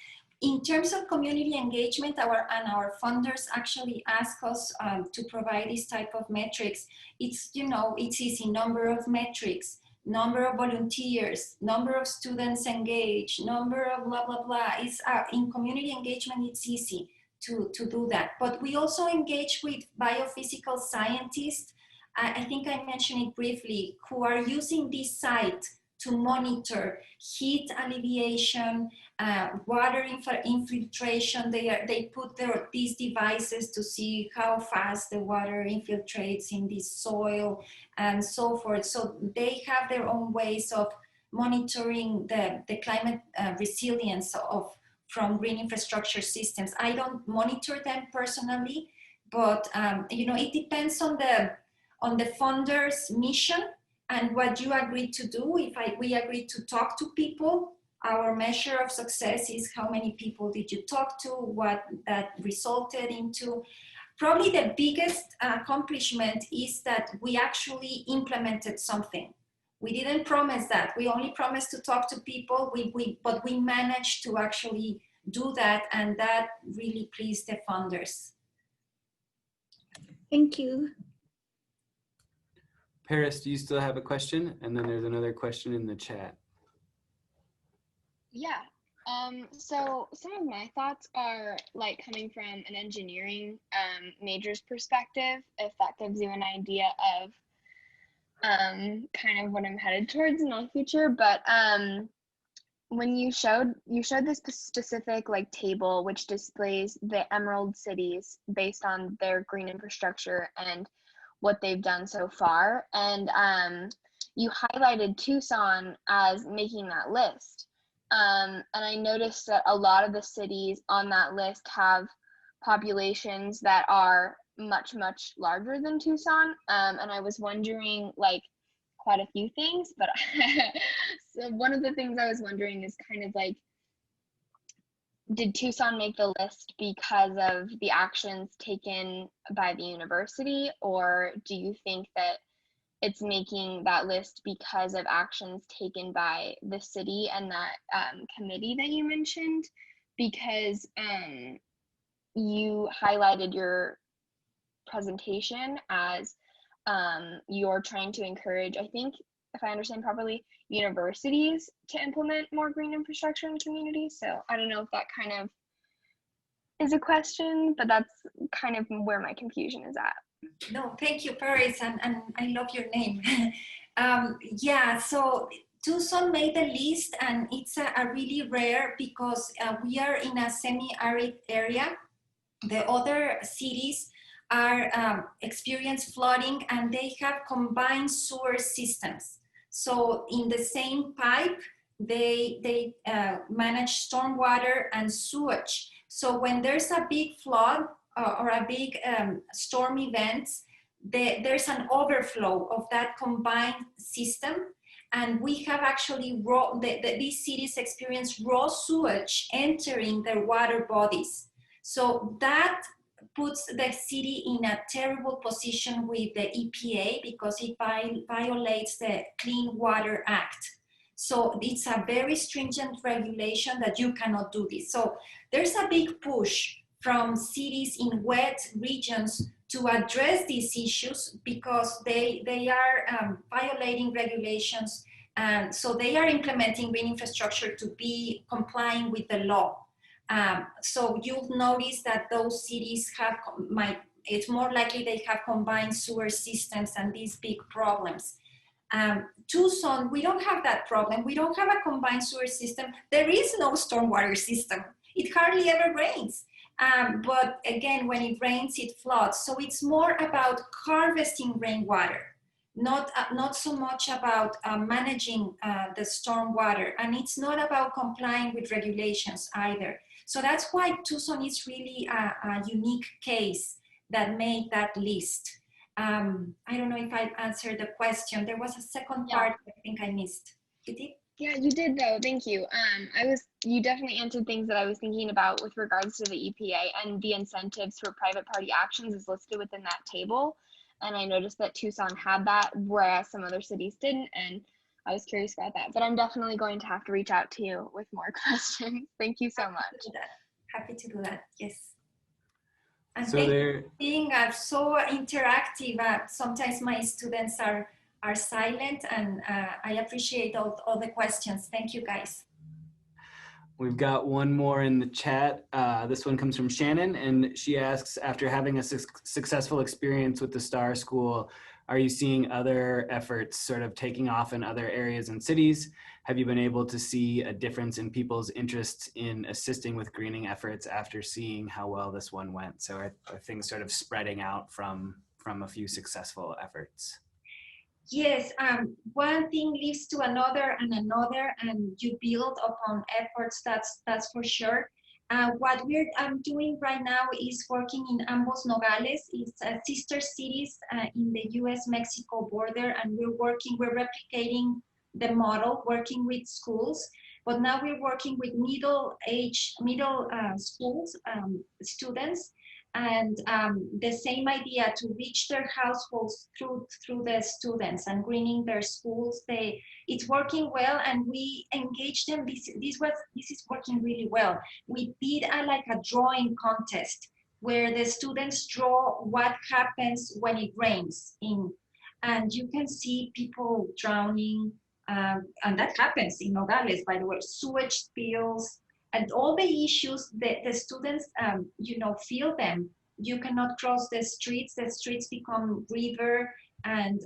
In terms of community engagement, our funders actually ask us to provide this type of metrics. It's, it's easy: number of metrics, number of volunteers, number of students engaged, number of blah, blah, blah. It's, in community engagement, it's easy to do that. But we also engage with biophysical scientists. I think I mentioned it briefly, who are using this site to monitor heat alleviation, water infiltration. They put these devices to see how fast the water infiltrates in the soil and so forth. So they have their own ways of monitoring the climate resilience from green infrastructure systems. I don't monitor them personally, but it depends on the funder's mission and what you agreed to do. If we agreed to talk to people, our measure of success is how many people did you talk to, what that resulted into. Probably the biggest accomplishment is that we actually implemented something. We didn't promise that. We only promised to talk to people, but we managed to actually do that, and that really pleased the funders. Thank you. Paris, do you still have a question? And then there's another question in the chat. Yeah. So some of my thoughts are like coming from an engineering major's perspective, if that gives you an idea of kind of what I'm headed towards in my future. But when you showed this specific like table which displays the emerald cities based on their green infrastructure and what they've done so far, and you highlighted Tucson as making that list, and I noticed that a lot of the cities on that list have populations that are much larger than Tucson, and I was wondering like quite a few things, but so one of the things I was wondering is kind of like, did Tucson make the list because of the actions taken by the university, or do you think that it's making that list because of actions taken by the city and that committee that you mentioned? Because you highlighted your presentation as you're trying to encourage, I think, if I understand properly, universities to implement more green infrastructure in communities. So I don't know if that kind of is a question, but that's kind of where my confusion is at. No, thank you, Paris, and I love your name. Yeah, so Tucson made the list, and it's a really rare because we are in a semi-arid area. The other cities are experience flooding, and they have combined sewer systems. So in the same pipe, they manage stormwater and sewage. So when there's a big flood or a big storm event, there's an overflow of that combined system. And we have actually these cities experience raw sewage entering their water bodies. So that puts the city in a terrible position with the EPA because it violates the Clean Water Act. So it's a very stringent regulation that you cannot do this. So there's a big push from cities in wet regions to address these issues because they are violating regulations, and so they are implementing green infrastructure to be complying with the law. So you'll notice that those cities have, it's more likely they have combined sewer systems and these big problems. Tucson, we don't have that problem. We don't have a combined sewer system. There is no stormwater system. It hardly ever rains. But again, when it rains, it floods. So it's more about harvesting rainwater, not so much about managing the stormwater, and it's not about complying with regulations either. So that's why Tucson is really a unique case that made that list. I don't know if I answered the question. There was a second part I think I missed. You did? Yeah, you did though. Thank you. You definitely answered things that I was thinking about with regards to the EPA, and the incentives for private party actions is listed within that table. And I noticed that Tucson had that, whereas some other cities didn't. And I was curious about that, but I'm definitely going to have to reach out to you with more questions. Thank you so much. Happy to do that. Yes. And So thank you for being so interactive. Sometimes my students are silent, and I appreciate all the questions. Thank you, guys. We've got one more in the chat. This one comes from Shannon, and she asks, after having a successful experience with the STAR School, are you seeing other efforts sort of taking off in other areas and cities? Have you been able to see a difference in people's interests in assisting with greening efforts after seeing how well this one went? So are things sort of spreading out from a few successful efforts? Yes, one thing leads to another and another, and you build upon efforts, that's for sure. What we're doing right now is working in Ambos Nogales. It's sister cities in the US-Mexico border, and we're replicating the model, working with schools, but now we're working with middle schools, students, and the same idea to reach their households through the students and greening their schools. It's working well, and we engage them. This is working really well. We did like a drawing contest where the students draw what happens when it rains and you can see people drowning, and that happens in Nogales, by the way, sewage spills, and all the issues that the students, feel them. You cannot cross the streets become river, and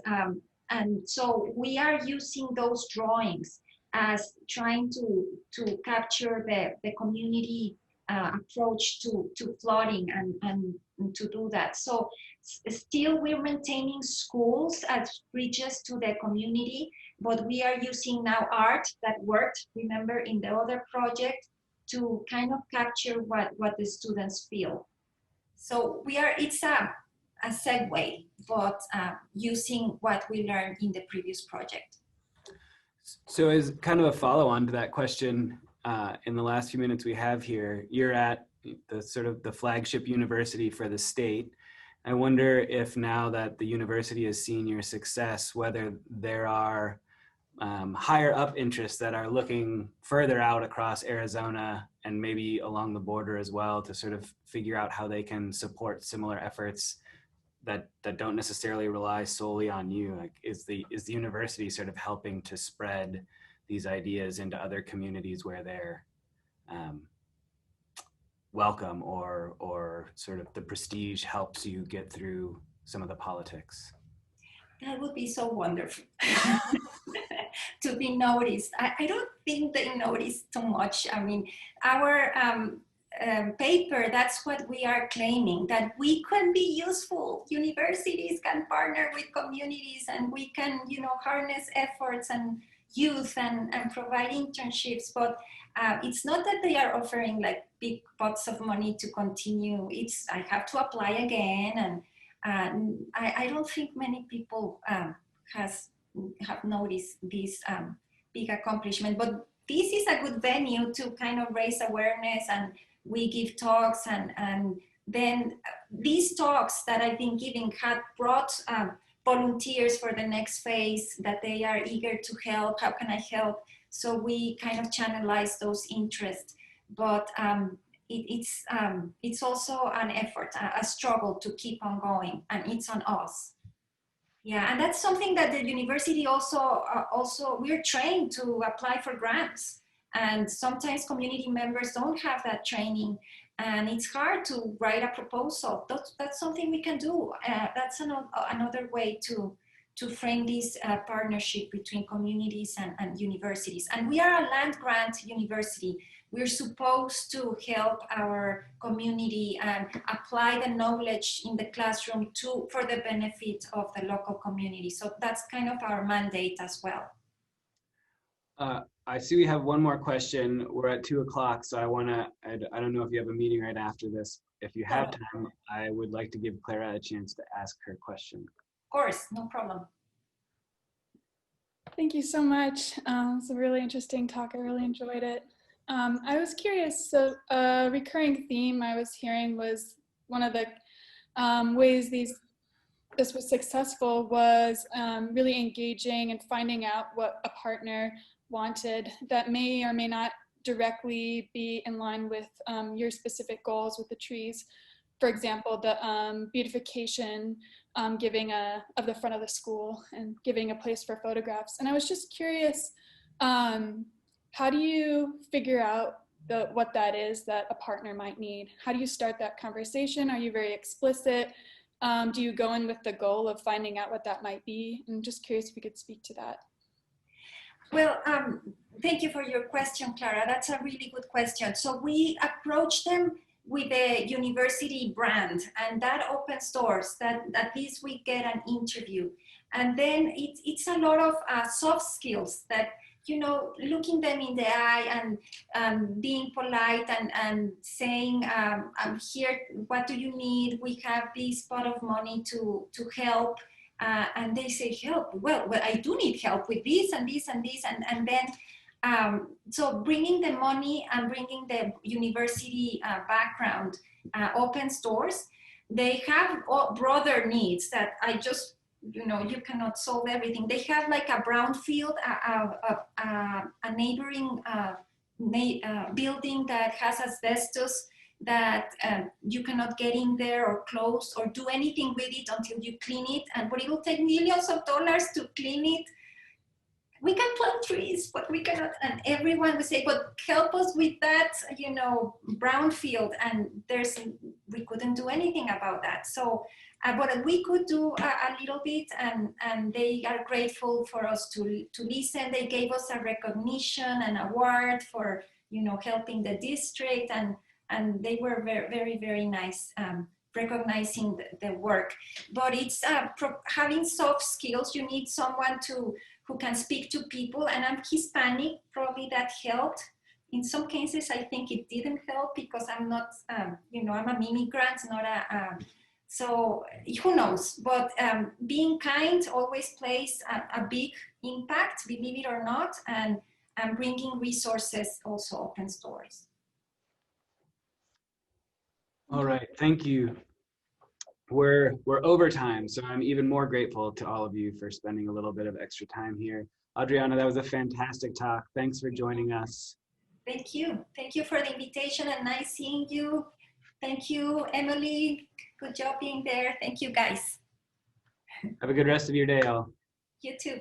so we are using those drawings as trying to capture the community approach to flooding and to do that. So still we're maintaining schools as bridges to the community, but we are using now art that worked, remember, in the other project, to kind of capture what the students feel. So it's a segue, but using what we learned in the previous project. So as kind of a follow-on to that question, in the last few minutes we have here, you're at the sort of the flagship university for the state. I wonder if now that the university has seen your success, whether there are higher up interests that are looking further out across Arizona and maybe along the border as well to sort of figure out how they can support similar efforts that don't necessarily rely solely on you. Like, is the university sort of helping to spread these ideas into other communities where they're welcome, or sort of the prestige helps you get through some of the politics? That would be so wonderful to be noticed. I don't think they notice too much. I mean, our paper, that's what we are claiming, that we can be useful. Universities can partner with communities, and we can, harness efforts and youth and provide internships. But it's not that they are offering like big pots of money to continue. I have to apply again, and I don't think many people have noticed this big accomplishment, but this is a good venue to kind of raise awareness, and we give talks, and then these talks that I've been giving have brought volunteers for the next phase, that they are eager to help. How can I help? So we kind of channelize those interests, but it's also an effort, a struggle to keep on going, and it's on us. Yeah, and that's something that the university also we're trained to apply for grants, and sometimes community members don't have that training, and it's hard to write a proposal. That's something we can do. That's another way to to frame this partnership between communities and universities. And we are a land-grant university. We're supposed to help our community and apply the knowledge in the classroom for the benefit of the local community. So that's kind of our mandate as well. I see we have one more question. We're at 2 o'clock, so I don't know if you have a meeting right after this. If you have time, I would like to give Clara a chance to ask her question. Of course, no problem. Thank you so much. It's a really interesting talk. I really enjoyed it. I was curious, so a recurring theme I was hearing was one of the ways this was successful was really engaging and finding out what a partner wanted that may or may not directly be in line with your specific goals with the trees. For example, the beautification, giving of the front of the school and giving a place for photographs. And I was just curious, how do you figure out what that is that a partner might need? How do you start that conversation? Are you very explicit? Do you go in with the goal of finding out what that might be? I'm just curious if you could speak to that. Well, thank you for your question, Clara. That's a really good question. So we approach them with the university brand, and that opens doors, that at least we get an interview. And then it's a lot of soft skills that, you know, looking them in the eye and being polite and saying, I'm here, what do you need? We have this pot of money to help. And they say, help, well, I do need help with this and this and this. And then, so bringing the money and bringing the university background opens doors. They have broader needs that I just, you know, you cannot solve everything. They have like a brownfield, a neighboring building that has asbestos that you cannot get in there or close or do anything with it until you clean it. But it will take millions of dollars to clean it. We can plant trees, but we cannot. And everyone will say, but help us with that, you know, brownfield. And we couldn't do anything about that. So, but we could do a little bit, and they are grateful for us to listen. They gave us a recognition and award for, you know, helping the district, and they were very, very, very nice, recognizing the work. But it's having soft skills. You need someone who can speak to people, and I'm Hispanic, probably that helped. In some cases, I think it didn't help because I'm not, you know, I'm an immigrant, not so who knows? But being kind always plays a big impact, believe it or not, and bringing resources also opens doors. All right, thank you. We're over time, so I'm even more grateful to all of you for spending a little bit of extra time here. Adriana, that was a fantastic talk. Thanks for joining us. Thank you. Thank you for the invitation and nice seeing you. Thank you, Emily. Good job being there. Thank you, guys. Have a good rest of your day, all. You too.